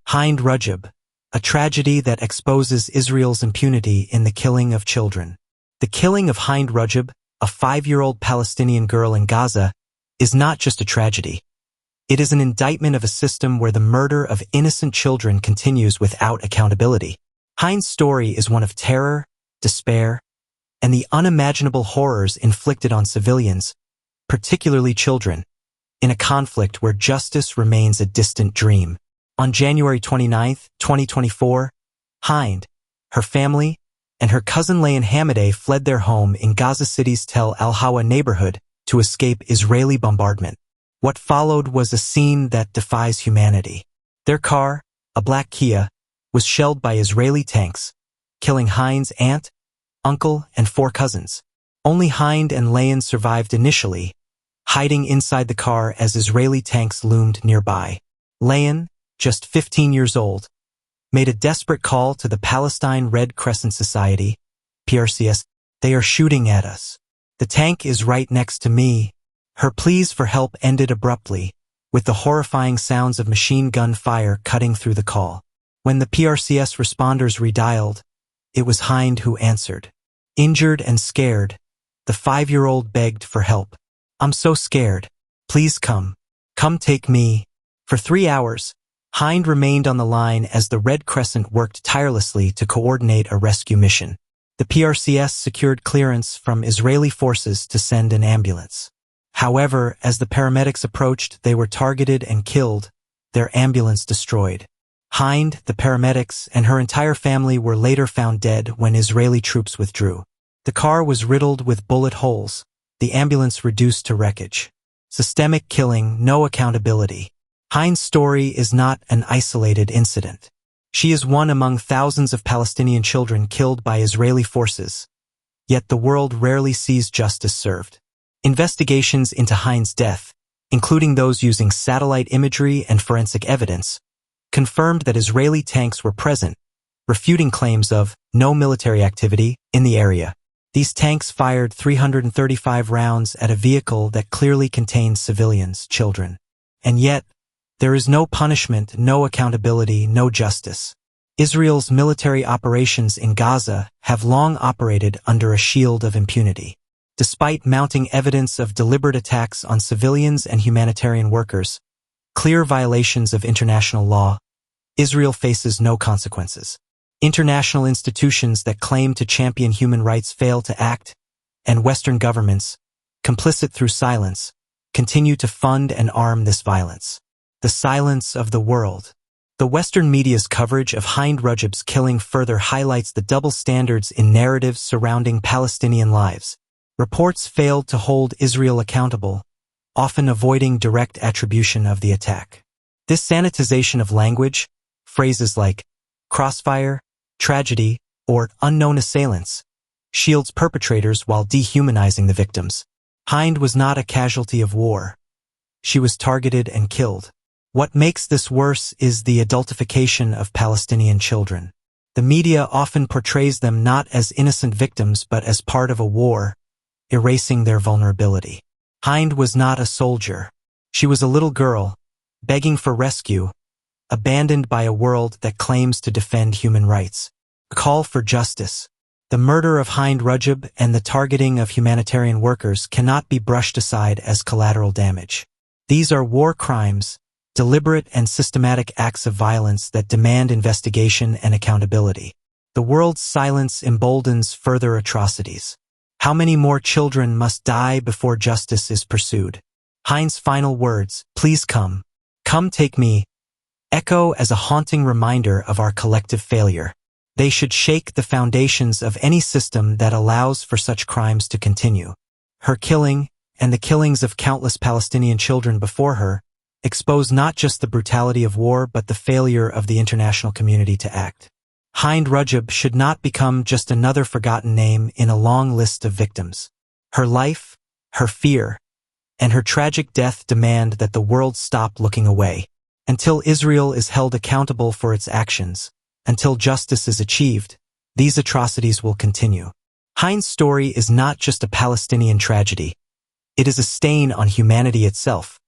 Hind Rajab, a tragedy that exposes Israel's impunity in the killing of children. The killing of Hind Rajab, a 5-year-old Palestinian girl in Gaza, is not just a tragedy. It is an indictment of a system where the murder of innocent children continues without accountability. Hind's story is one of terror, despair, and the unimaginable horrors inflicted on civilians, particularly children, in a conflict where justice remains a distant dream. On January 29, 2024, Hind, her family, and her cousin Layan Hamadeh fled their home in Gaza City's Tel Al-Hawa neighborhood to escape Israeli bombardment. What followed was a scene that defies humanity. Their car, a black Kia, was shelled by Israeli tanks, killing Hind's aunt, uncle, and 4 cousins. Only Hind and Layan survived initially, hiding inside the car as Israeli tanks loomed nearby. Layan, just 15 years old, made a desperate call to the Palestine Red Crescent Society, PRCS. "They are shooting at us. The tank is right next to me." Her pleas for help ended abruptly, with the horrifying sounds of machine gun fire cutting through the call. When the PRCS responders redialed, it was Hind who answered. Injured and scared, the 5-year-old begged for help. "I'm so scared. Please come. Come take me." For 3 hours, Hind remained on the line as the Red Crescent worked tirelessly to coordinate a rescue mission. The PRCS secured clearance from Israeli forces to send an ambulance. However, as the paramedics approached, they were targeted and killed, their ambulance destroyed. Hind, the paramedics, and her entire family were later found dead when Israeli troops withdrew. The car was riddled with bullet holes, the ambulance reduced to wreckage. Systemic killing, no accountability. Hind's story is not an isolated incident. She is one among thousands of Palestinian children killed by Israeli forces. Yet the world rarely sees justice served. Investigations into Hind's death, including those using satellite imagery and forensic evidence, confirmed that Israeli tanks were present, refuting claims of no military activity in the area. These tanks fired 335 rounds at a vehicle that clearly contained civilians, children. And yet, there is no punishment, no accountability, no justice. Israel's military operations in Gaza have long operated under a shield of impunity. Despite mounting evidence of deliberate attacks on civilians and humanitarian workers, clear violations of international law, Israel faces no consequences. International institutions that claim to champion human rights fail to act, and Western governments, complicit through silence, continue to fund and arm this violence. The silence of the world. The Western media's coverage of Hind Rajab's killing further highlights the double standards in narratives surrounding Palestinian lives. Reports failed to hold Israel accountable, often avoiding direct attribution of the attack. This sanitization of language, phrases like crossfire, tragedy, or unknown assailants, shields perpetrators while dehumanizing the victims. Hind was not a casualty of war. She was targeted and killed. What makes this worse is the adultification of Palestinian children. The media often portrays them not as innocent victims but as part of a war, erasing their vulnerability. Hind was not a soldier. She was a little girl, begging for rescue, abandoned by a world that claims to defend human rights. A call for justice. The murder of Hind Rajab and the targeting of humanitarian workers cannot be brushed aside as collateral damage. These are war crimes, deliberate and systematic acts of violence that demand investigation and accountability. The world's silence emboldens further atrocities. How many more children must die before justice is pursued? Hind's final words, "Please come. Come take me," echo as a haunting reminder of our collective failure. They should shake the foundations of any system that allows for such crimes to continue. Her killing, and the killings of countless Palestinian children before her, expose not just the brutality of war but the failure of the international community to act. Hind Rajab should not become just another forgotten name in a long list of victims. Her life, her fear, and her tragic death demand that the world stop looking away. Until Israel is held accountable for its actions, until justice is achieved, these atrocities will continue. Hind's story is not just a Palestinian tragedy. It is a stain on humanity itself.